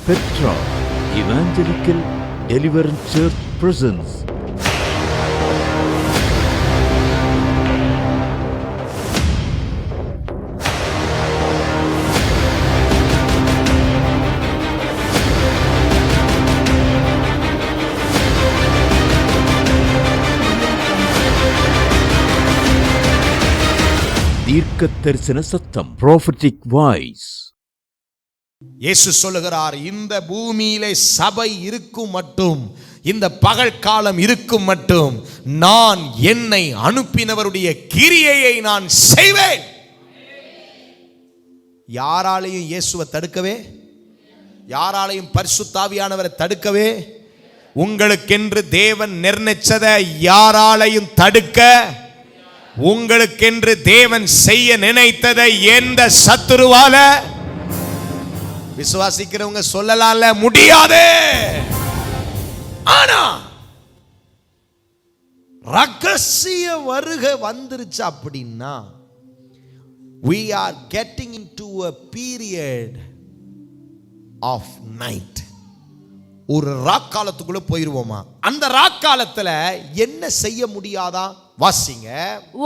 Petra Evangelical Deliverance Church presents தீர்க்க தரிசன சத்தம், prophetic voice. இயேசு சொல்லுகிறார், இந்த பூமியிலே சபை இருக்கும் மட்டும், இந்த பகல் காலம் இருக்கும் மட்டும், நான் என்னை அனுப்பினவருடைய கிரியையை நான் செய்வேன். யாராலையும் இயேசுவை தடுக்கவே, யாராலையும் பரிசுத்த ஆவியானவரை தடுக்கவே, உங்களுக்கென்று தேவன் நிர்ணயிச்சதை யாராலையும் தடுக்க, உங்களுக்கென்று தேவன் செய்ய நினைத்ததை எந்த சத்துருவால, விசுவாசிக்கிறவங்க சொல்லலாம்ல, முடியாது. ஆனா ரகசிய வருகை வந்துருச்சு அப்படின்னா, we are getting into a period of night. ஒரு ராக்காலத்துக்குள்ள போயிருவோமா? அந்த ராக்காலத்துல என்ன செய்ய முடியாதா? வாசிங்க.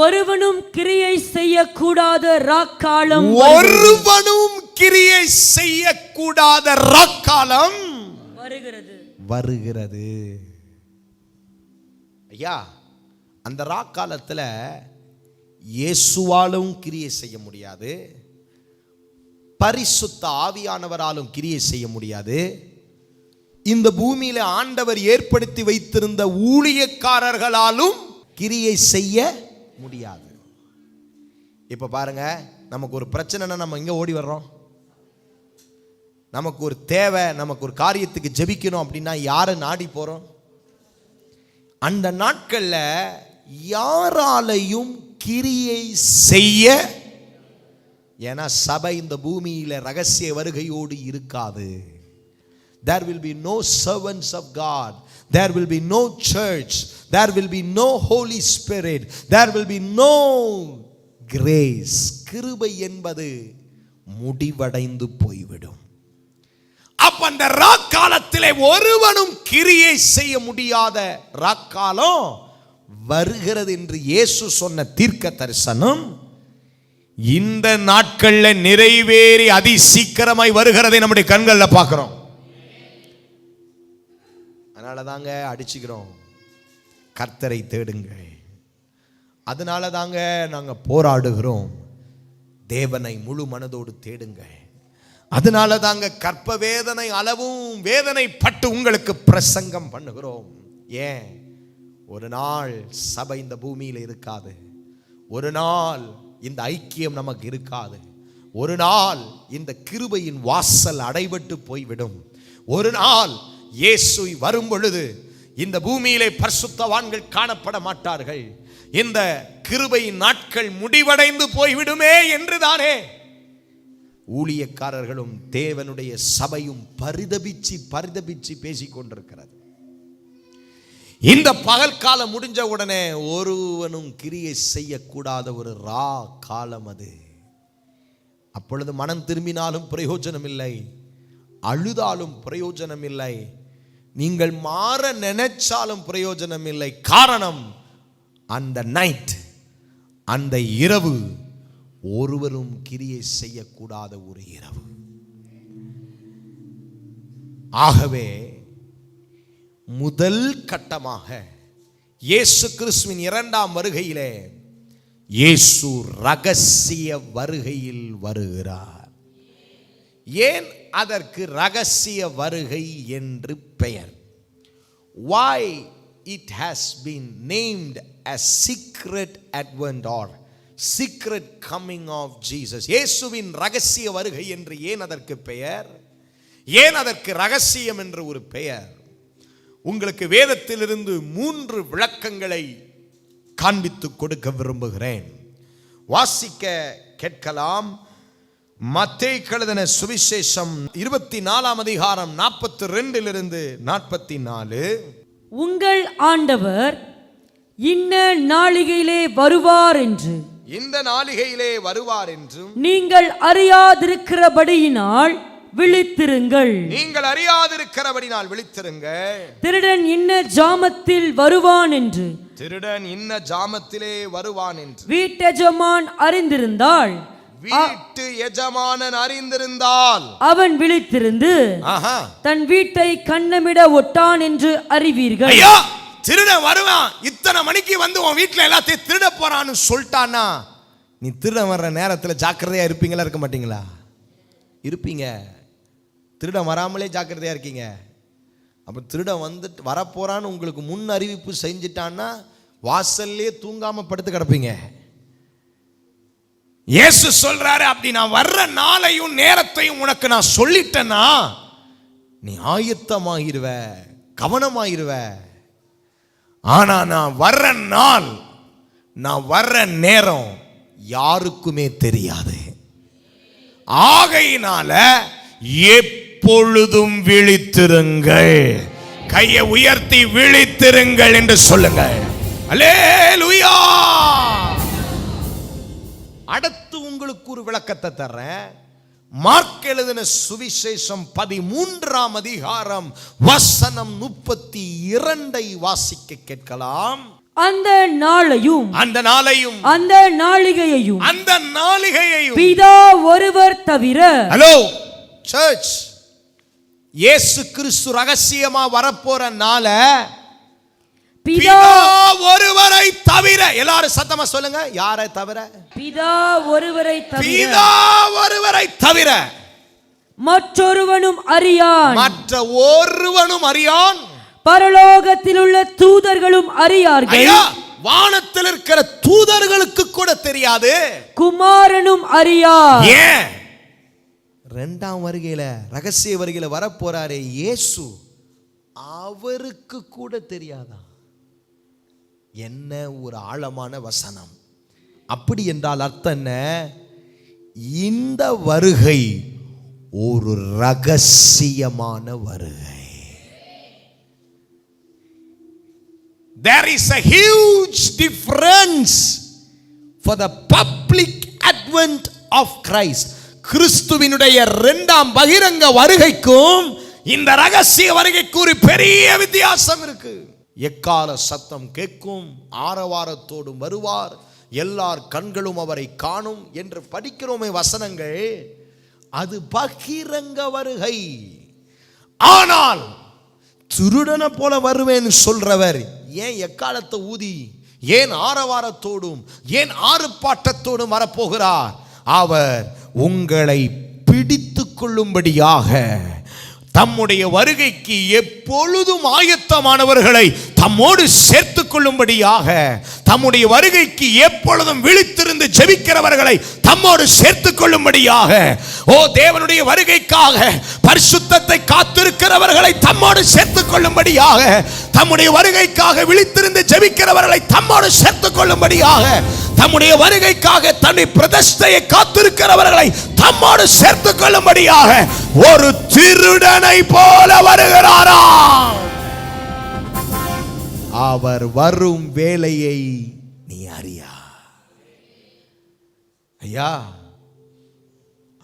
ஒருவனும் கிரியை செய்யக்கூடாத ராக்காலம், ஒருவனும் கிரியை செய்யக்கூடாத ராக்காலம் வருகிறது. ஐயா, அந்த ராக்காலத்துல இயேசுவாலும் கிரியை செய்ய முடியாது, பரிசுத்த ஆவியானவராலும் கிரியை செய்ய முடியாது, இந்த பூமியில ஆண்டவர் ஏற்படுத்தி வைத்திருந்த ஊழியக்காரர்களாலும் கிரியை செய்ய முடியாது. இப்ப பாருங்க, நமக்கு ஒரு பிரச்சனைனா நம்ம இங்க ஓடி வர்றோம். நமக்கு ஒரு தேவை, நமக்கு ஒரு காரியத்துக்கு ஜெபிக்கணும் அப்படின்னா யாரை நாடி போறோம்? அந்த நாட்கள்ல யாராலையும் கிரியை செய்ய, ஏன்னா சபை இந்த பூமியில ரகசிய வருகையோடு இருக்காது. There will be no servants of God. There will be no church. There will be no Holy Spirit. There will be no grace. கிருபை என்பது முடிவடைந்து போய்விடும். அப்ப அந்த ராக்காலத்திலே ஒருவனும் கிரியை செய்ய முடியாத ராக்காலம் வருகிறது என்று இயேசு சொன்ன தீர்க்க தரிசனம் இந்த நாட்கள்ல நிறைவேறி அதி சீக்கிரமாய் வருகிறதை நம்முடைய கண்கள்ல பார்க்கிறோம். அதனால தாங்க அடிச்சுக்கிறோம், கர்த்தரை தேடுங்க. அதனால தாங்க நாங்க போராடுகிறோம், தேவனை முழு மனதோடு தேடுங்க. அதனால தாங்க கற்ப வேதனை அளவும் வேதனை பட்டு உங்களுக்கு பிரசங்கம் பண்ணுகிறோம். ஏன்? ஒரு நாள் சபை இந்த பூமியில் இருக்காது, ஒரு நாள் இந்த ஐக்கியம் நமக்கு இருக்காது, ஒரு நாள் இந்த கிருபையின் வாசல் அடைபட்டு போய்விடும். ஒரு நாள் இயேசு வரும் பொழுது இந்த பூமியிலே பரிசுத்தவான்கள் காணப்பட மாட்டார்கள், இந்த கிருபையின் நாட்கள் முடிவடைந்து போய்விடுமே என்றுதானே ஊழியக்காரர்களும் தேவனுடைய சபையும் பரிதபிச்சு பேசிக் கொண்டிருக்கிறது. இந்த பகல் காலம் முடிஞ்ச உடனே ஒருவனும் கிரியை செய்யக்கூடாத ஒரு ரா காலம் அது. அப்பொழுது மனம் திரும்பினாலும் பிரயோஜனம் இல்லை, அழுதாலும் பிரயோஜனம் இல்லை, நீங்கள் மாற நினைச்சாலும் பிரயோஜனம் இல்லை. காரணம், அந்த நைட், அந்த இரவு ஒருவரும் கிரியை செய்யக்கூடாத ஒரு இரவு. ஆகவே முதல் கட்டமாக இயேசு கிறிஸ்துவின் இரண்டாம் வருகையிலே இயேசு ரகசிய வருகையில் வருகிறார். ஏன் அதற்கு ரகசிய வருகை என்று பெயர்? Why it has been named as secret advent or secret coming of Jesus? இயேசுவின் ரகசிய வருகை என்று ஏன் அதற்கு பெயர்? ஏன் அதற்கு ரகசியம் என்று ஒரு பெயர்? உங்களுக்கு வேதத்திலிருந்து 3 விளக்கங்களை காண்பித்து கொடுக்க விரும்புகிறேன். வாசிக்க கேட்கலாம். மத்தேயு எழுதின சுவிசேஷம் 24ஆம் அதிகாரம் 42 44. உங்கள் ஆண்டவர் இன்ன நாளிகையிலே வருவார் என்று, இந்த நாளிகையிலே வருவார் என்றும் நீங்கள் அறியாதிருக்கிறபடியினால் விழித்திருங்கள். நீங்கள் அறியாதிருக்கிறபடினால் விழித்திருங்கள். திருடன் இன்ன ஜாமத்தில் வருவான் என்று, திருடன் இன்ன ஜாமத்திலே வருவான் என்று வீட்டெஜமான் அறிந்திருந்தால், வீட்டு எஜமானன் அறிந்திருந்தால் அவன் விழித்திருந்து தன் வீட்டை கண்ணமிட ஒட்டான் என்று அறிவீர்கள். ஐயா, திருடன் வருவான், இத்தனை மணிக்கு வந்து உன் வீட்டுல எல்லாத்தையும் திருட போறான்னு சொல்லிட்டானா, நீ திருடன் வர்ற நேரத்தில் ஜாக்கிரதையா இருப்பீங்களா இருக்க மாட்டீங்களா? இருப்பீங்க. திருடன் வராமலே ஜாக்கிரதையா இருக்கீங்க. அப்ப திருடன் வந்துட்டு வரப்போறான்னு உங்களுக்கு முன் அறிவிப்பு செஞ்சிட்டான்னா வாசல்லே தூங்காம படுத்து கிடப்பீங்க. இயேசு சொல்றாரு, அப்படி நான் வர்ற நாளையும் நேரத்தையும் உனக்கு நான் சொல்லிட்டேன்னா நீ ஆயத்தமாகிருவ, கவனமாகிருவ. ஆனா நான் வர்ற நாள், நான் வர்ற நேரம் யாருக்குமே தெரியாது. ஆகையினால எப்பொழுதும் விழித்திருங்கள். கையை உயர்த்தி விழித்திருங்கள் என்று சொல்லுங்கள். அல்லேலூயா. அடுத்து உங்களுக்கு ஒரு விளக்கத்தை தர்றேன். மார்க் எழுதின சுவிசேஷம் 13ஆம் அதிகாரம் வசனம் 32 வாசிக்க கேட்கலாம். அந்த நாளையும் அந்த நாளையும் அந்த நாளிகையையும் அந்த நாளிகையையும் பிதா ஒருவர் தவிர. ஹலோ சர்ச், இயேசு கிறிஸ்து ரகசியமா வரப்போற நாள பிதா ஒருவரை தவிர. எல்லாரும் சத்தமா சொல்லுங்க, யாரை தவிர? பிதா ஒருவரை தவிர. பிதா ஒருவரை தவிர மற்றொருவனும் அறியான். மற்ற ஒருவனும் அறியான். பரலோகத்தில் உள்ள தூதர்களும் அறியார்கள். வானத்தில் இருக்கிற தூதர்களுக்கு கூட தெரியாது. குமாரனும் அறியார். ஏன்? இரண்டாம் வருகையில, ரகசிய வருகையில வரப்போறாரே இயேசு, அவருக்கு கூட தெரியாதா? என்ன ஒரு ஆழமான வசனம். அப்படி என்றால் அர்த்தம் என்ன? இந்த வருகை ஒரு ரகசியமான வருகை. There is a huge difference for the public advent of Christ. கிறிஸ்துவினுடைய இரண்டாம் பகிரங்க வருகைக்கும் இந்த ரகசிய வருகைக்கு ஒரு பெரிய வித்தியாசம் இருக்கு. எக்கால சத்தம் கேட்கும், ஆரவாரத்தோடும் வருவார், எல்லார் கண்களும் அவரை காணும் என்று படிக்கிறோமே வசனங்கள். அது பகிரங்க வருகை. ஆனால் திருடனை போல வருவேன்னு சொல்றவர் ஏன் எக்காலத்தை ஊதி, ஏன் ஆரவாரத்தோடும், ஏன் ஆர்ப்பாட்டத்தோடும் வரப்போகிறார்? அவர் உங்களை பிடித்து கொள்ளும்படியாக, தம்முடைய வருகைக்கு எப்பொழுதும் ஆயத்தமானவர்களை தம்மோடு சேர்த்து கொள்ளும்படியாக, தம்முடைய வருகைக்கு எப்பொழுதும் விழித்திருந்து ஜெபிக்கிறவர்களை தம்மோடு சேர்த்து கொள்ளும்படியாக, ஓ தேவனுடைய வருகைக்காக பரிசுத்தத்தை காத்திருக்கிறவர்களை தம்மோடு சேர்த்து கொள்ளும்படியாக, தம்முடைய வருகைக்காக விழித்திருந்து ஜெபிக்கிறவர்களை தம்மோடு சேர்த்து கொள்ளும்படியாக, தம்முடைய வருகைக்காக தன்னை பிரதிஷ்டையை காத்திருக்கிறவர்களை தம்மோடு சேர்த்து கொள்ளும்படியாக ஒரு திருடனை போல வருகிறாராம். அவர் வரும் வேளையை நீ அறியா. ஐயா,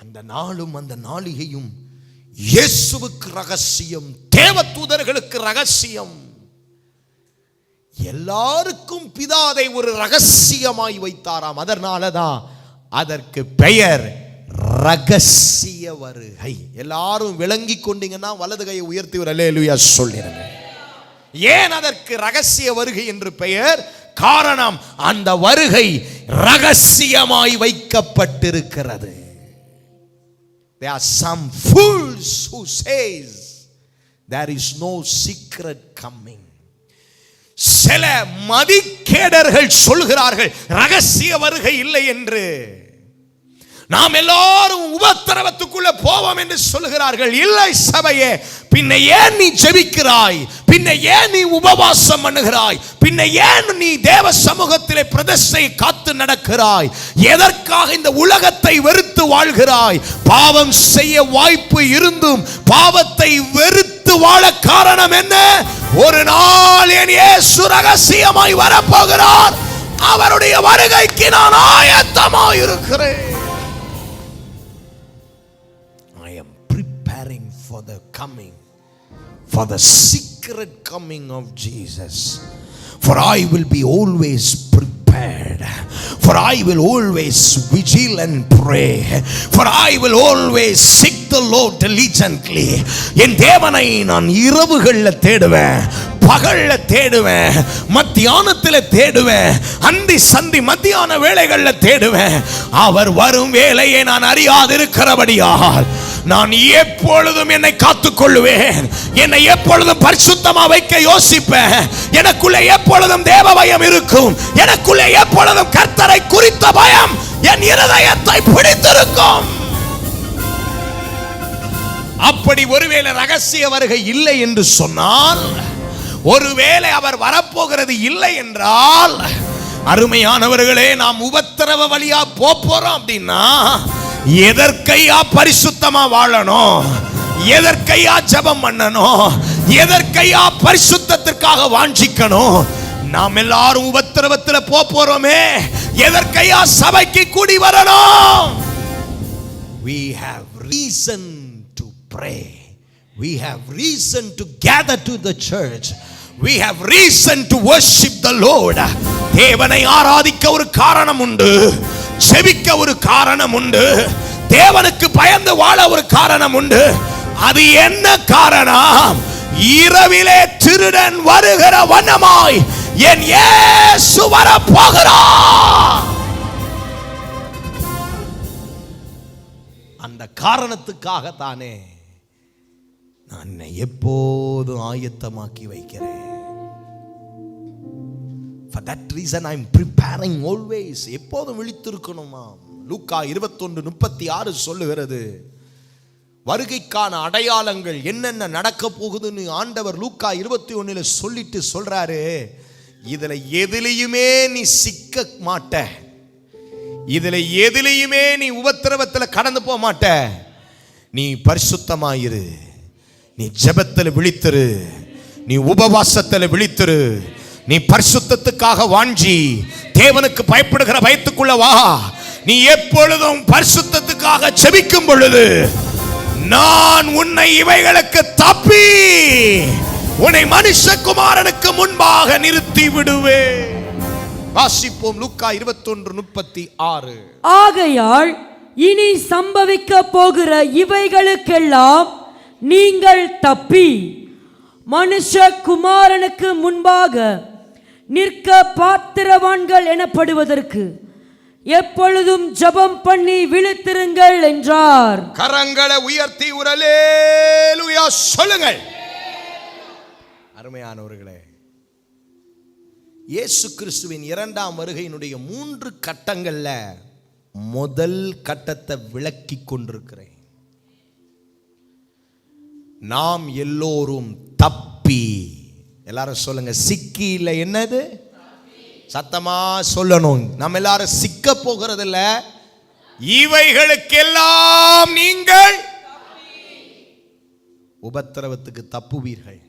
அந்த நாளும் அந்த நாளிகையும் இயேசுவுக்கு ரகசியம், தேவதூதர்களுக்கு ரகசியம். எல்லாருக்கும் பிதாவை ஒரு ரகசியமாய் வைத்தாராம். அதனாலதான் அதற்கு பெயர் ரகசிய வருகை. எல்லாரும் விளங்கி கொண்டீங்கன்னா வலது கையை உயர்த்தி ஒரு அல்லேலூயா சொல்லிருங்க. ஏன் அதற்கு ரகசிய வருகை என்று பெயர்? காரணம், அந்த வருகை ரகசியமாய் வைக்கப்பட்டிருக்கிறது. There are some fools who says there is no secret coming. சில மதிகேடர்கள் சொல்கிறார்கள் ரகசிய வருகை இல்லை என்று. நாம் எல்லாரும் உபத்திரவத்துக்குள்ள போவோம் என்று சொல்கிறார்கள். இல்லை சபையே, பின்ன ஏன் நீ ஜெபிக்கிறாய்? பின்ன ஏன் நீ உபவாசம் பண்ணுகிறாய்? பின்ன ஏன் நீ தேவ சமூகத்திலே பிரதிஷ்டை காத்து நடக்கிறாய்? எதற்காக இந்த உலகத்தை வெறுத்து வாழ்கிறாய்? பாவம் செய்ய வாய்ப்பு இருந்தும் பாவத்தை வெறுத்து வாழ காரணம் என்ன? ஒரு நாள் என் இயேசு ரகசியமாய் வரப்போகிறார். அவருடைய வருகைக்கு நான் ஆயத்தமாய் இருக்கிறேன். I am prepared. coming, for the secret coming of Jesus. For I will be always prepared. For I will always vigil and pray. For I will always seek the Lord diligently. என் தேவனை நான் இரவுகள்ல தேடுவேன், பகல்ல தேடுவேன், மத்தியானத்துல தேடுவேன், அந்தி சந்தி மத்தியான வேளைகள்ல தேடுவேன். அவர் வரும் வேளையை நான் அறியாதிருக்கிறபடியால் நான் எப்பொழுதும் என்னை காத்துக் கொள்ளுவேன். என்னை எப்பொழுதும் பரிசுத்தமா வைக்க யோசிப்பேன். எனக்குள்ளே எப்பொழுதும் தேவ பயம் இருக்கும். எனக்குள்ளே எப்பொழுதும் கர்த்தரை குறித்த பயம் என் இருதயத்தை பிடித்திருக்கும். அப்படி ஒருவேளை ரகசிய வருகை இல்லை என்று சொன்னால், ஒருவேளை அவர் வரப்போகிறது இல்லை என்றால், அருமையானவர்களே, நாம் உபத்திரவ வழியா போறோம் அப்படின்னா எதற்கையா பரிசுத்தமா வாழணும், எதற்கையா ஜெபம் பண்ணணும், எதற்கையா பரிசுத்தத்திற்காக வாஞ்சிக்கணும்? நாம் எல்லாரும் உபத்திரவத்துல போறோமே, எதற்கையா சபைக்கு கூடி வரணும்? We have reason to pray. We have reason to gather to the church. We have reason to worship the Lord. தேவனை ஆராதிக்க ஒரு காரணம் உண்டு, செபிக்க ஒரு காரணம் உண்டு, தேவனுக்கு பயந்து வாழ ஒரு காரணம் உண்டு. அது என்ன காரணம்? இரவிலே திருடன் வருகிற வண்ணமாய் என் இயேசு வரப்போகிறார். அந்த காரணத்துக்காக தானே நான் எப்போதும் ஆயத்தமாக்கி வைக்கிறேன். For that reason I am preparing always. எப்போதும் விழித்திருக்கணுமா? லூக்கா 21:36 சொல்லுகிறது, வருகைக்கான அடையாளங்கள் என்னென்ன நடக்க போகுதுன்னு ஆண்டவர் லூக்கா 21 சொல்லிட்டு சொல்றாரு, இதுல எதிலையுமே நீ சிக்க மாட்ட, இதுல எதிலையுமே நீ உபத்திரவத்தில் கடந்து போக மாட்ட. நீ பரிசுத்தமாயிரு, நீ ஜெபத்தில் விழித்திரு, நீ உபவாசத்தில் விழித்திரு, நீ பரிசுத்தத்துக்காக வாஞ்சி தேவனுக்கு பயப்படுகிற பயத்துக்குள்ள வா. நீ எப்பொழுதும் பரிசுத்தத்துக்காக ஜெபிக்கும் பொழுது நான் உன்னை இவைகளுக்கு தப்பி உன்னை மனுஷகுமாரனுக்கு முன்பாக நிறுத்தி விடுவேன். வாசிப்போம் லூக்கா 21:36. ஆகையால் இனி சம்பவிக்க போகிற இவைகளுக்கெல்லாம் நீங்கள் தப்பி மனுஷகுமாரனுக்கு முன்பாக நிற்க பாத்திரவான்கள் எனப்படுவதற்கு எப்பொழுதும் ஜெபம் பண்ணி விழித்திருங்கள் என்றார். கரங்களை உயர்த்தி அல்லேலூயா சொல்லுங்கள். அருமையானவர்களே, இயேசு கிறிஸ்துவின் இரண்டாம் வருகையினுடைய 3 கட்டங்கள்ல முதல் கட்டத்தை விளக்கி கொண்டிருக்கிறேன். நாம் எல்லோரும் தப்பி, எல்லாரும் சொல்லுங்க, சிக்கி இல்லை, என்னது? சத்தமா சொல்லணும். நம்ம எல்லாரும் சிக்க போகிறது இல்ல, இவைகளுக்கெல்லாம் நீங்கள் உபத்திரவத்துக்கு தப்புவீர்கள்,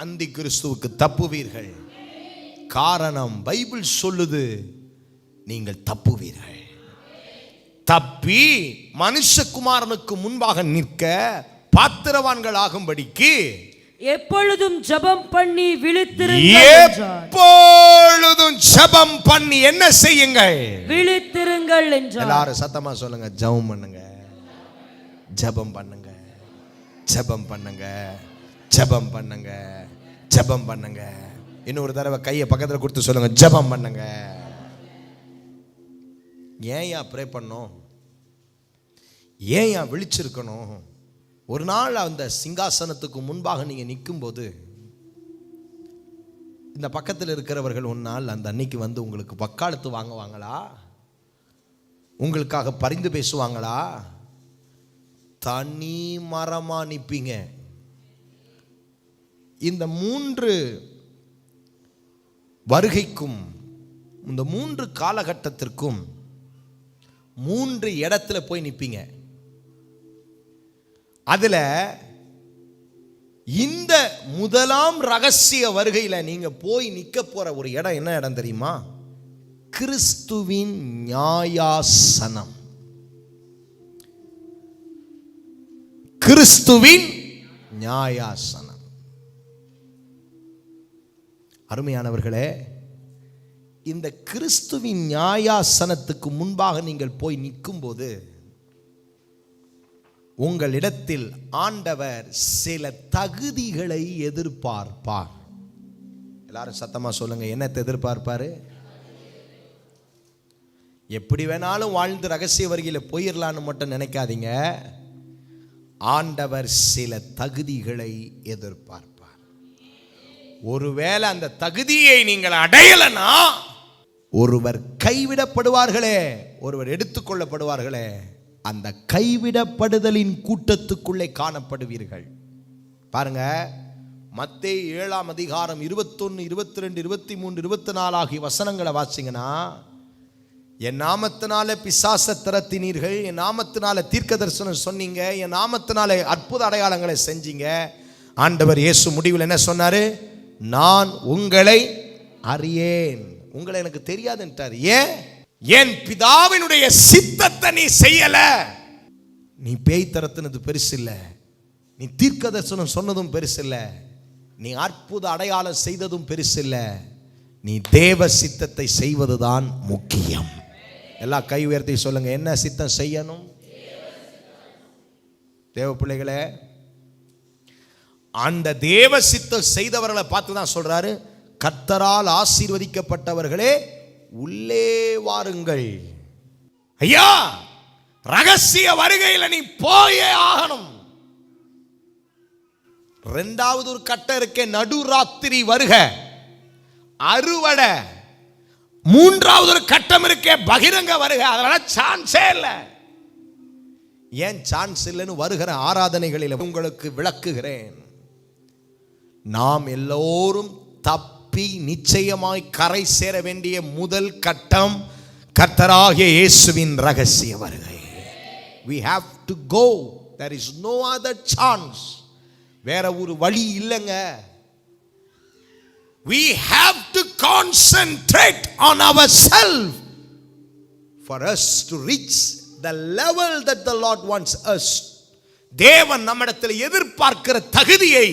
அந்தி கிறிஸ்துவுக்கு தப்புவீர்கள். காரணம், பைபிள் சொல்லுது, நீங்கள் தப்புவீர்கள். தப்பி மனுஷகுமாரனுக்கு முன்பாக நிற்க பாத்திரவான்கள் ஆகும்படிக்கு எப்பொழுதும் ஜெபம் பண்ணி விழித்திருங்கள். எப்பொழுதும் ஜெபம் பண்ணி என்ன செய்யுங்கள்? விழித்திருங்கள் என்றார். எல்லாரும் சத்தமா சொல்லுங்க, ஜெபம் பண்ணுங்க, ஜெபம் பண்ணுங்க, ஜெபம் பண்ணுங்க, ஜெபம் பண்ணுங்க, ஜெபம் பண்ணுங்க. இன்னொரு தடவை கையை பக்கத்தில் கொடுத்து சொல்லுங்க, ஜெபம் பண்ணுங்க. ஏன் ப்ரே பண்ணோம்? ஏன் விழிச்சிருக்கணும்? ஒரு நாள் அந்த சிங்காசனத்துக்கு முன்பாக நீங்க நிற்கும் போது இந்த பக்கத்தில் இருக்கிறவர்கள் ஒரு நாள் அந்த அன்னைக்கு வந்து உங்களுக்கு வக்காலத்து வாங்குவாங்களா? உங்களுக்காக பரிந்து பேசுவாங்களா? தனி மரமா நிற்பீங்க. இந்த 3 வருகைக்கும் இந்த 3 காலகட்டத்திற்கும் 3 இடத்துல போய் நிற்பீங்க. அதுல இந்த முதலாம் ரகசிய வருகையில நீங்க போய் நிக்க போற ஒரு இடம் என்ன இடம் தெரியுமா? கிறிஸ்துவின் நியாயாசனம். கிறிஸ்துவின் நியாயாசனம். அருமையானவர்களே, இந்த கிறிஸ்துவின் நியாயாசனத்துக்கு முன்பாக நீங்கள் போய் நிற்கும் போது உங்களிடத்தில் ஆண்டவர் சில தகுதிகளை எதிர்பார்ப்பார். எல்லாரும் சத்தமா சொல்லுங்க, என்னத்தை எதிர்பார்ப்பாரு? எப்படி வேணாலும் வாழ்ந்து ரகசிய வருகையில் போயிடலான்னு மட்டும் நினைக்காதீங்க. ஆண்டவர் சில தகுதிகளை எதிர்பார்ப்பார். ஒருவேளை அந்த தகுதியை நீங்கள் அடையலனா ஒருவர் கைவிடப்படுவார்களே, ஒருவர் எடுத்துக்கொள்ளப்படுவார்களே, அந்த கைவிடப்படுதலின் கூட்டத்துக்குள்ளே காணப்படுவீர்கள். பாருங்க, மத்தேயு 7ஆம் அதிகாரம் 21, 22, 23, 24 ஆகிய வசனங்களை வாசிங்கன்னா, என் நாமத்தினால பிசாச திரட்டினீர்கள், என் நாமத்தினால தீர்க்க தரிசனம் சொன்னீங்க, என் நாமத்தினால அற்புத அடையாளங்களை செஞ்சீங்க. ஆண்டவர் இயேசு முடிவில் என்ன சொன்னாரு? நான் உங்களை அறியேன். உங்களை எனக்கு தெரியாதுன்றார். ஏன்? என் பிதாவினுடைய சித்தத்தை நீ செய்யல. நீ பேய் தரத்துனது பெருசு இல்ல, நீ தீர்க்க தரிசனம் சொன்னதும் பெருசு இல்ல, நீ அற்புத அடையாளம் செய்ததும் பெருசு இல்ல, நீ தேவ சித்தத்தை செய்வதுதான் முக்கியம். எல்லா கை உயர்த்தி சொல்லுங்க, என்ன சித்தம் செய்யணும்? தேவ பிள்ளைகளே, அந்த தேவ சித்தம் செய்தவர்களை பார்த்து தான் சொல்றாரு, கர்த்தரால் ஆசீர்வதிக்கப்பட்டவர்களே உள்ளே வாருங்கள். ஐயா, ரகசிய வருகையில் நீ போயே ஆகணும். இரண்டாவது ஒரு கட்டம் இருக்கே, நடுராத்திரி வருக, அறுவடை. மூன்றாவது ஒரு கட்டம் இருக்கே, பகிரங்க வருக. அதனால சான்ஸே இல்லை. ஏன் சான்ஸ் இல்லைன்னு வருகிற ஆராதனைகளில் உங்களுக்கு விளக்குகிறேன். நாம் எல்லோரும் தப்பி நிச்சயமாய் கரை சேர வேண்டிய முதல் கட்டம் கர்த்தராகிய இயேசுவின் ரகசிய வருகை. We have to go. There is no other chance. வேற ஒரு வழி இல்லைங்க. We have to concentrate on ourselves for us to reach the level that the Lord wants us. தேவன் நம்மிடத்தில் எதிர்பார்க்கிற தகுதியை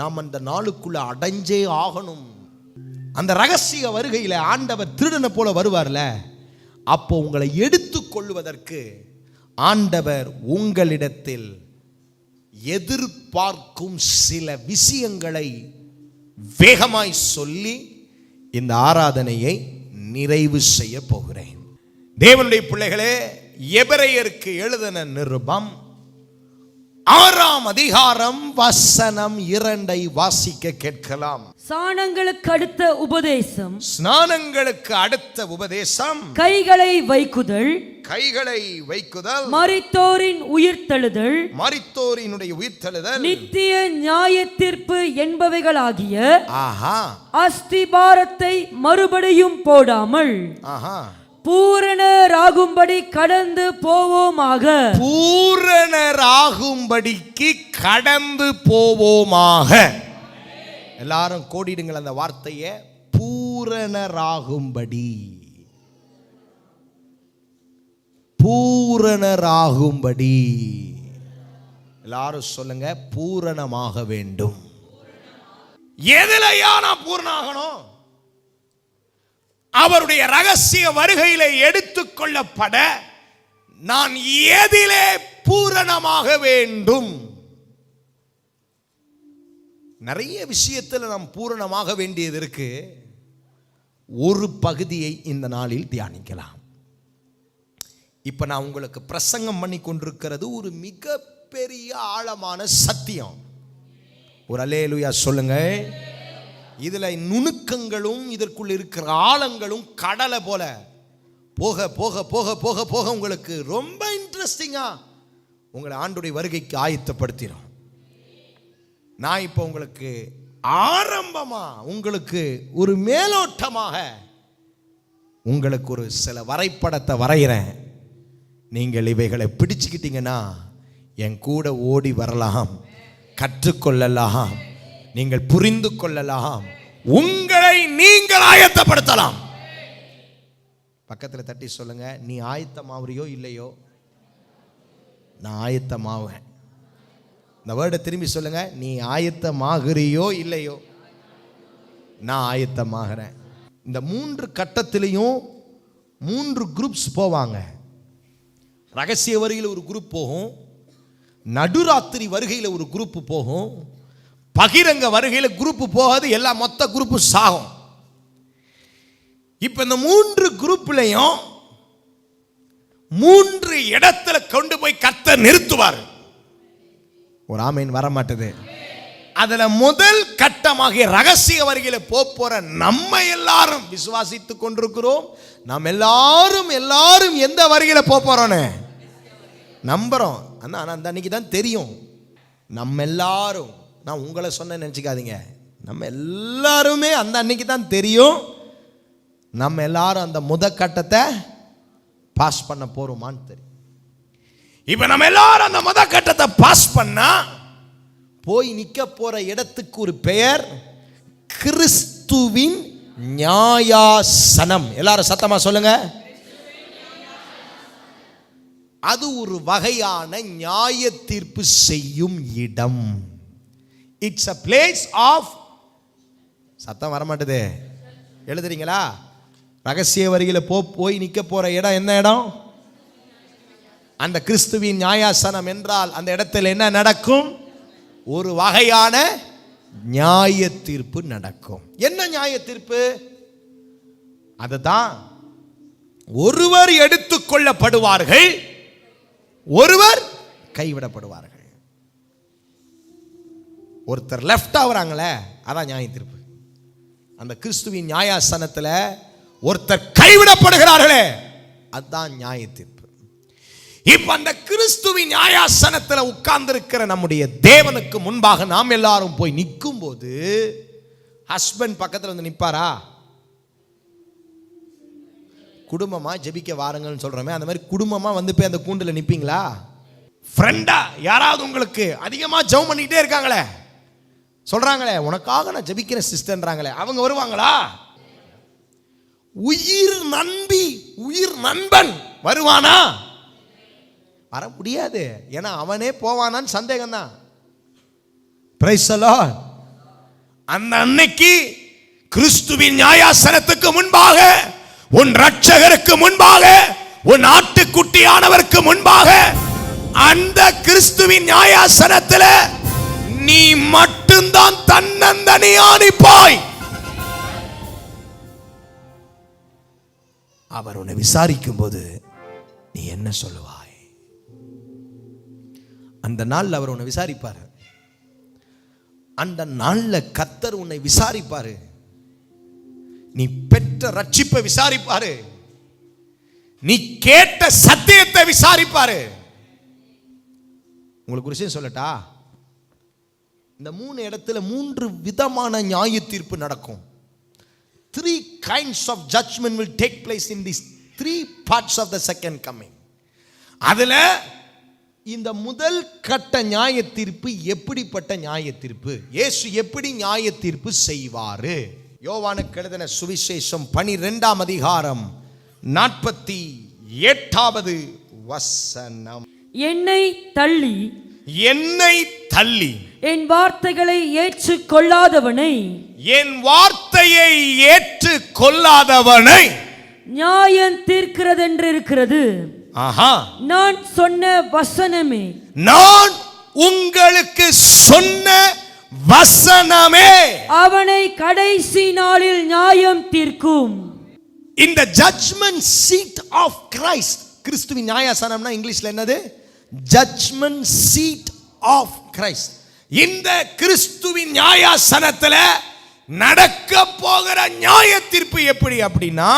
நாம் அந்த நாளுக்குள்ள அடைஞ்சே ஆகணும். அந்த ரகசிய வருகையில் ஆண்டவர் திருடனை போல வருவார்ல, அப்போ உங்களை எடுத்துக் கொள்வதற்கு ஆண்டவர் உங்களிடத்தில் எதிர்பார்க்கும் சில விஷயங்களை வேகமாய் சொல்லி இந்த ஆராதனையை நிறைவு செய்ய போகிறேன். தேவனுடைய பிள்ளைகளே, எபிரேயருக்கு எழுதின நிருபம் 6ஆம் அதிகாரம் வசனம் 2 வாசிக்க கேட்கலாம். ஸ்நானங்களுக்கு அடுத்த உபதேசம். ஸ்நானங்களுக்கு அடுத்த உபதேசம். கைகளை வைக்குதல். கைகளை வைக்குதல். மரித்தோரின் உயிர்த்தெழுதல். மரித்தோரினுடைய உயிர்த்தெழுதல். நித்திய நியாய தீர்ப்பு என்பவைகளாகிய அஸ்திபாரத்தை மறுபடியும் போடாமல் பூரணராகும்படி கடந்து போவோமாக. பூரணராகும்படிக்கு கடந்து போவோமாக. எல்லாரும் கோடிடுங்கள் அந்த வார்த்தையை, பூரணராகும்படி. பூரணராகும்படி. எல்லாரும் சொல்லுங்க, பூரணமாக வேண்டும். எதுலயா நான் பூரணாகணும்? அவருடைய ரகசிய வருகையிலே எடுத்துக்கொள்ளப்பட நான் எதிலே பூரணமாக வேண்டும்? நிறைய விஷயத்தில் நாம் பூரணமாக வேண்டியது இருக்கு. ஒரு பகுதியை இந்த நாளில் தியானிக்கலாம். இப்ப நான் உங்களுக்கு பிரசங்கம் பண்ணி கொண்டிருக்கிறது ஒரு மிகப்பெரிய ஆழமான சத்தியம். ஒரு அல்லேலூயா சொல்லுங்க. இதுல நுணுக்கங்களும் இதற்குள்ள இருக்கிற ஆழங்களும் கடலை போல போக போக போக போக போக உங்களுக்கு ரொம்ப இன்ட்ரெஸ்டிங்கா உங்களை ஆண்டுடைய வருகைக்கு ஆயத்தப்படுத்திடும். நான் இப்போ உங்களுக்கு ஆரம்பமா உங்களுக்கு ஒரு மேலோட்டமாக உங்களுக்கு ஒரு சில வரைபடத்தை வரைகிறேன். நீங்கள் இவைகளை பிடிச்சுக்கிட்டீங்கன்னா என் கூட ஓடி வரலாம், கற்றுக்கொள்ளலாம், நீங்கள் புரிந்து கொள்ளலாம், உங்களை நீங்கள் ஆயத்தப்படுத்தலாம். பக்கத்தில் தட்டி சொல்லுங்க, நீ ஆயத்தமாவறியோ இல்லையோ, நான் ஆயத்தமாவேன். இந்த வேர்டை திரும்பி சொல்லுங்க. நீ ஆயத்தமாகிறியோ இல்லையோ? நான் ஆயத்தமாகிறேன். இந்த 3 கட்டத்திலையும் 3 குரூப்ஸ் போவாங்க. ரகசிய வருகையில் ஒரு குரூப் போகும், நடுராத்திரி வருகையில் ஒரு குரூப் போகும், பகிரங்க வருகையில் குரூப் போகாது, எல்லா மொத்த குரூப்பு சாகும். இப்ப இந்த 3 குரூப்லையும் 3 இடத்துல கொண்டு போய் கர்த்தர் நிறுத்துவார். ஒரு ஆமீன் வர மாட்டது. அதுல முதல் கட்டமாக ரகசிய வருகையில போற நம்ம எல்லாரும் விசுவாசித்துக் கொண்டிருக்கிறோம். நாம் எல்லாரும் எந்த வருகையில போறோன்னு நம்புறோம். ஆனா அந்த அன்னைக்கு தான் தெரியும். நம்ம எல்லாரும், நான் உங்களை சொன்ன நினைச்சுக்காதீங்க, நம்ம எல்லாருமே அந்த அன்னைக்கு தான் தெரியும் நம்ம எல்லாரும் அந்த கட்டத்தை பாஸ் பண்ண போறோமான்னு தெரியும். இப்ப நம்ம எல்லாரும் அந்த கட்டத்தை பாஸ் பண்ணா போய் நிக்க போற இடத்துக்கு ஒரு பெயர் கிறிஸ்துவின் நியாயாசனம். எல்லாரும் சத்தமா சொல்லுங்க. அது ஒரு வகையான நியாய தீர்ப்பு செய்யும் இடம். இட்ஸ் a place of, சத்தம் வர மாட்டேது, எழுதுறீங்களா? ரகசிய வருகையில போய் நிக்க போற இடம் என்ன இடம்? அந்த கிறிஸ்துவின் நியாயாசனம் என்றால் அந்த இடத்துல என்ன நடக்கும்? ஒரு வகையான நியாய தீர்ப்பு நடக்கும். என்ன நியாய தீர்ப்பு? அதுதான், ஒருவர் எடுத்துக்கொள்ளப்படுவார்கள், ஒருவர் கைவிடப்படுவார்கள். ஒருத்தர் லெஃப்ட் ஆகுறாங்களே, அதான் நியாய தீர்ப்பு. அந்த கிறிஸ்துவின் நியாயாசனத்தில் ஒருத்தர் கைவிடப்படுகிறார்களே, அதுதான் நியாய தீர்ப்பு. இப்ப அந்த கிறிஸ்துவின் நியாயாசனத்தில் உட்கார்ந்து இருக்கிற நம்முடைய தேவனுக்கு முன்பாக நாம் எல்லாரும் போய் நிற்கும் போது, ஹஸ்பண்ட் பக்கத்தில் வந்து நிற்பாரா? குடும்பமா ஜெபிக்க வாருங்கன்னு சொல்றோமே, அந்த மாதிரி குடும்பமா வந்து போய் அந்த கூண்டுல நிப்பீங்களா? ஃப்ரெண்டா யாராவது உங்களுக்கு அதிகமா ஜெபம் பண்ணிட்டே இருக்காங்களே, சொல்றாங்களே உனக்காக நான் ஜெபிக்கிறேன் சிஸ்டர்ன்றாங்களே, அவங்க வருவாங்களா? உயிர் நண்பி, உயிர் நண்பன் வருவானா? வர முடியாது. ஏன்னா அவனே போவானான்னு சந்தேகம் தான். Praise the Lord. அந்த அன்னைக்கு கிறிஸ்துவின் நியாயாசனத்துக்கு முன்பாக, உன் இரட்சகருக்கு முன்பாக, உன் ஆட்டுக்குட்டியானவருக்கு முன்பாக, அந்த கிறிஸ்துவின் நியாயாசனத்தில் நீ மட்டும்தான் தன்னந்தனியா நிற்பாய். அவர் உன்னை விசாரிக்கும் போது நீ என்ன சொல்லுவாய்? அந்த நாள்ல அவர் உன்னை விசாரிப்பாரு. அந்த நாள்ல கர்த்தர் உன்னை விசாரிப்பாரு. நீ பெற்ற ரட்சிப்பை விசாரிப்பாரு. நீ கேட்ட சத்தியத்தை விசாரிப்பாரு. உங்களுக்கு ஒரு விஷயம் சொல்லட்டா? இந்த 3 இடத்துல 3 விதமான நியாய தீர்ப்பு நடக்கும். 3 kinds of judgment will take place in these 3 parts of the second coming. அதுல இந்த முதல் கட்ட நியாய தீர்ப்பு எப்படிப்பட்ட நியாய தீர்ப்பு? இயேசு எப்படி நியாய தீர்ப்பு செய்வாரு? யோவானுக்கு எழுதின சுவிசேஷம் 12ஆம் அதிகாரம் 48வது வசனம். என்னை தள்ளி என் வார்த்தைகளை ஏற்றுக்கொள்ளாதவனை, என் வார்த்தையை ஏற்றுக்கொள்ளாதவனை நியாயம் தீர்க்கிறதென்று இருக்கிறது. நான் சொன்ன வசனமே, நான் உங்களுக்கு சொன்ன வசனமே அவனை கடைசி நாளில் நியாயம் தீர்க்கும். இந்த ஜட்ஜ்மென்ட் சீட் ஆஃப் கிரைஸ்ட். கிறிஸ்துவின் நியாயாசனம்னா இங்கிலீஷ்ல என்னது? Judgement seat of Christ. இந்த கிறிஸ்துவின் நியாயாசனத்துல நடக்க போகிற நியாய தீர்ப்பு எப்படி அப்படின்னா,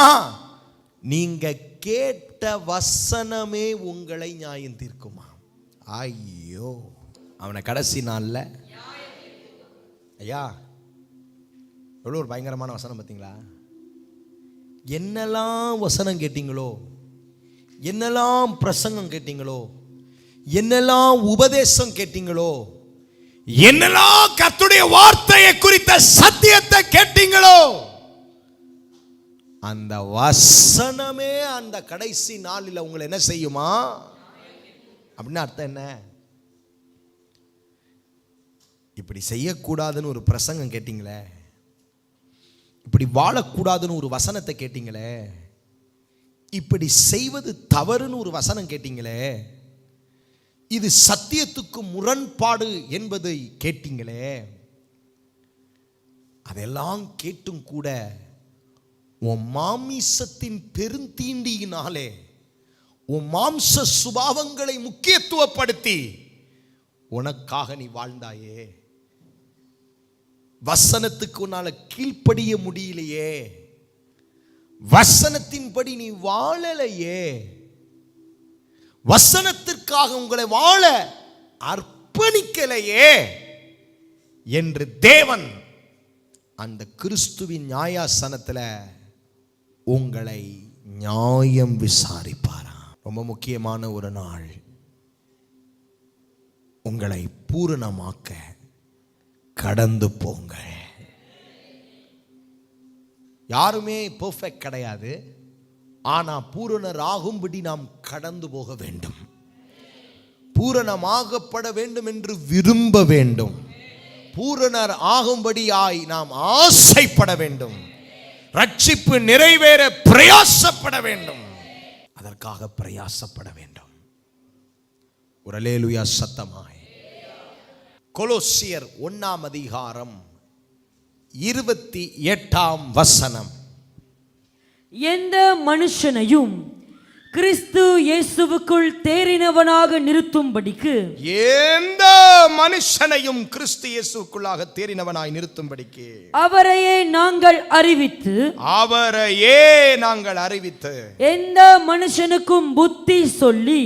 நீங்க கேட்ட வசனமே உங்களை நியாயம் தீர்க்குமா? ஐயோ, அவனை கடைசி நாள்ல, ஐயா எவ்வளோ ஒரு பயங்கரமான வசனம் பார்த்தீங்களா? என்னெல்லாம் வசனம் கேட்டீங்களோ, என்னெல்லாம் பிரசங்கம் கேட்டீங்களோ, என்னெல்லாம் உபதேசம் கேட்டீங்களோ, என்னெல்லாம் கர்த்தருடைய வார்த்தையை குறித்த சத்தியத்தை கேட்டீங்களோ, அந்த வசனமே அந்த கடைசி நாளில் உங்களை என்ன செய்யுமா? அப்படின்னு அர்த்தம் என்ன? இப்படி செய்யக்கூடாதுன்னு ஒரு பிரசங்கம் கேட்டீங்களே, இப்படி வாழக்கூடாதுன்னு ஒரு வசனத்தை கேட்டீங்களே, இப்படி செய்வது தவறுன்னு ஒரு வசனம் கேட்டீங்களே, இது சத்தியத்துக்கு முரண்பாடு என்பதை கேட்டீங்களே, அதெல்லாம் கேட்டும் கூட உன் மாமிசத்தின் பெருந்தீண்டியினாலே உன் மாம்ச சுபாவங்களை முக்கியத்துவப்படுத்தி உனக்காக நீ வாழ்ந்தாயே. வசனத்துக்கு உன்னால கீழ்ப்படிய முடியலையே, வசனத்தின்படி நீ வாழலையே, வசனத்திற்காக உங்களை வாழ அர்ப்பணிக்கலையே என்று தேவன் அந்த கிறிஸ்துவின் நியாயாசனத்தில் உங்களை நியாயம் விசாரிப்பாராம். ரொம்ப முக்கியமான ஒரு நாள். உங்களை பூரணமாக்க கடந்து போங்க. யாருமே பெர்ஃபெக்ட் கிடையாது. ஆனா பூரணர் ஆகும்படி நாம் கடந்து போக வேண்டும். பூரணமாகப்பட வேண்டும் என்று விரும்ப வேண்டும். பூரணர் ஆகும்படியாய் நாம் ஆசைப்பட வேண்டும். ரட்சிப்பு நிறைவேற பிரயாசப்பட வேண்டும். அதற்காக பிரயாசப்பட வேண்டும். ஒரு அல்லேலூயா சத்தமாய். கொலோசியர் 1 அதிகாரம் 28 வசனம். எந்த மனுஷனையும் கிறிஸ்து இயேசுவுக்குள் தேறினவனாக நிறுத்தும்படிக்கு, எந்த மனுஷனையும் கிறிஸ்து இயேசுவுக்குள்ளாக தேறினவனாய் நிறுத்தும்படிக்கு அவரையே நாங்கள் அறிவித்து எந்த மனுஷனுக்கும் புத்தி சொல்லி,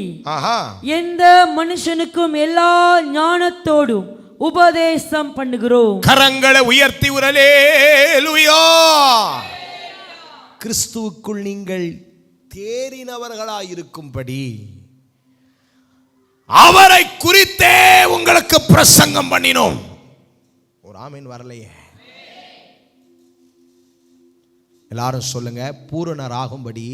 எந்த மனுஷனுக்கும் எல்லா ஞானத்தோடும் உபதேசம் பண்ணுகிறோம். கரங்களை உயர்த்தி ஒரு அல்லேலூயா. கிறிஸ்துவுக்குள் நீங்கள் தேறினவர்களாயிருக்கும்படி அவரை குறித்தே உங்களுக்கு பிரசங்கம் பண்ணினோம். ஒரு ஆமீன் வரலையே. எல்லாரும் சொல்லுங்க, பூரணராகும்படி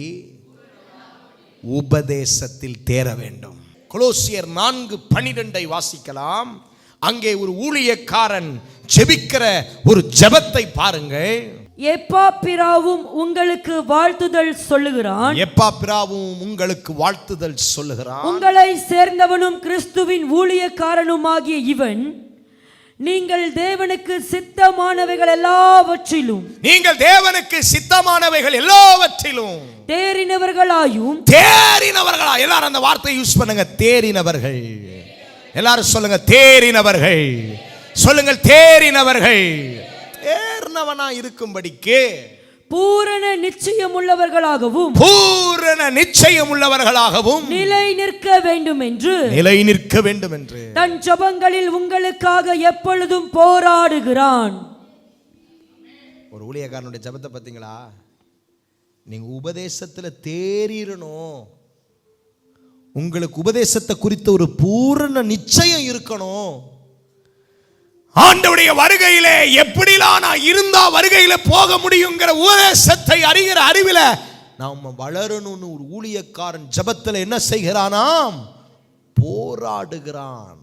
உபதேசத்தில் தேற வேண்டும். கொலோசியர் 4:12 வாசிக்கலாம். அங்கே ஒரு ஊழியக்காரன் ஜெபிக்கிற ஒரு ஜெபத்தை பாருங்கள். எப்பாப்பிராவும் உங்களுக்கு வாழ்த்துதல் சொல்லுகிறான். எப்பாப்பிராவும் உங்களுக்கு வாழ்த்துதல் சொல்லுகிறான். உங்களை சேர்ந்தவனும் கிறிஸ்துவின் ஊழியக்காரனுமாகிய இவன் நீங்கள் தேவனுக்கு சித்தமானவைகள் எல்லாவற்றிலும் தேறினவர்களாயும். எல்லாரும் அந்த வார்த்தையை யூஸ் பண்ணுங்க. தேறினவர்கள். எல்லாரும் சொல்லுங்க தேறினவர்கள். சொல்லுங்கள் தேறினவர்கள். தேர்னவனா இருக்கும்படிக்கு பூரண நிச்சயமுள்ளவர்களாகவும் நிலை நிற்க வேண்டும் என்று தன் ஜெபங்களில் உங்களுக்காக எப்பொழுதும் போராடுகிறான். ஒரு ஊழியக்காரனுடைய ஜெபத்தை பார்த்தீங்களா? நீங்க உபதேசத்துல தேறிரணும். உங்களுக்கு உபதேசத்தை குறித்த ஒரு பூரண நிச்சயம் இருக்கணும். ஆண்டவருடைய வருகையிலே எப்படிலாம் நான் இருந்தா வருகையில போக முடியுங்கிற உபதேசத்தை அறிகிற அறிவில நாம வளரணும்னு ஒரு ஊழியக்காரன் ஜெபத்துல என்ன செய்கிறானாம்? போராடுகிறான்.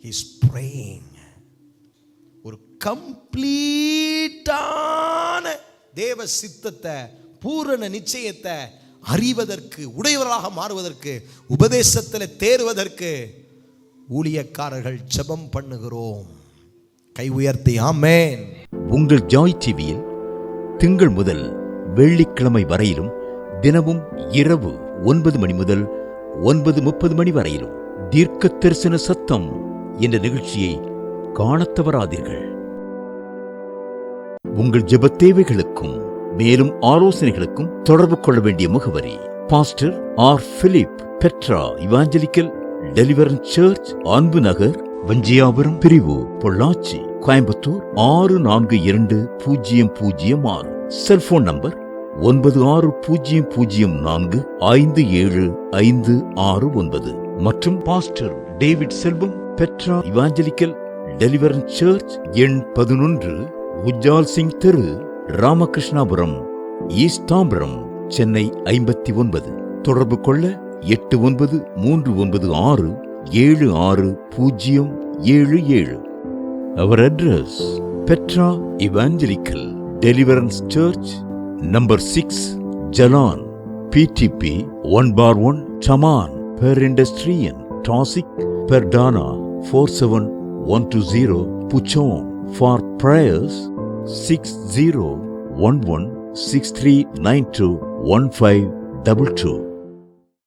He's praying. ஒரு கம்ப்ளீட்டான தேவ சித்தத்தை, பூரண நிச்சயத்தை அறிவதற்கு, உடையவராக மாறுவதற்கு, உபதேசத்தில் தேறுவதற்கு ஊழியக்காரர்கள் ஜெபம் பண்ணுகிறோம். கை உயர்த்தி ஆமென். உங்கள் ஜாய் டிவியில் திங்கள் முதல் வெள்ளிக்கிழமை வரையிலும் தினமும் இரவு 9 மணி முதல் 9:30 மணி வரையிலும் தீர்க்க தரிசன சத்தம் என்ற நிகழ்ச்சியை காணத் தவறாதீர்கள். உங்கள் ஜெப தேவைகளுக்கும் மேலும் ஆலோசனைகளுக்கும் தொடர்பு கொள்ள வேண்டிய முகவரி: pastor R. Philip Petra evangelical deliverance church, Anbu Nagar, வஞ்சியாபுரம் பிரிவு, பொள்ளாச்சி, கோயம்புத்தூர் 642006. செல்போன் நம்பர் 9600457569 மற்றும் பாஸ்டர் டேவிட் செல்வம் பெட்ரா இவாஞ்சலிக்கல் டெலிவரன்ஸ் சர்ச், எண் 11, உஜ்ஜால் சிங் தெரு, ராமகிருஷ்ணாபுரம், ஈஸ்ட் தாம்பரம், சென்னை 59. தொடர்பு கொள்ள 8939676007. 77. Our address, Petra Evangelical Deliverance Church, number 6, Jalan, PTP 1/1, Taman, Perindustrian, Tasik, Perdana 47120, Puchong. For prayers, 601163921522.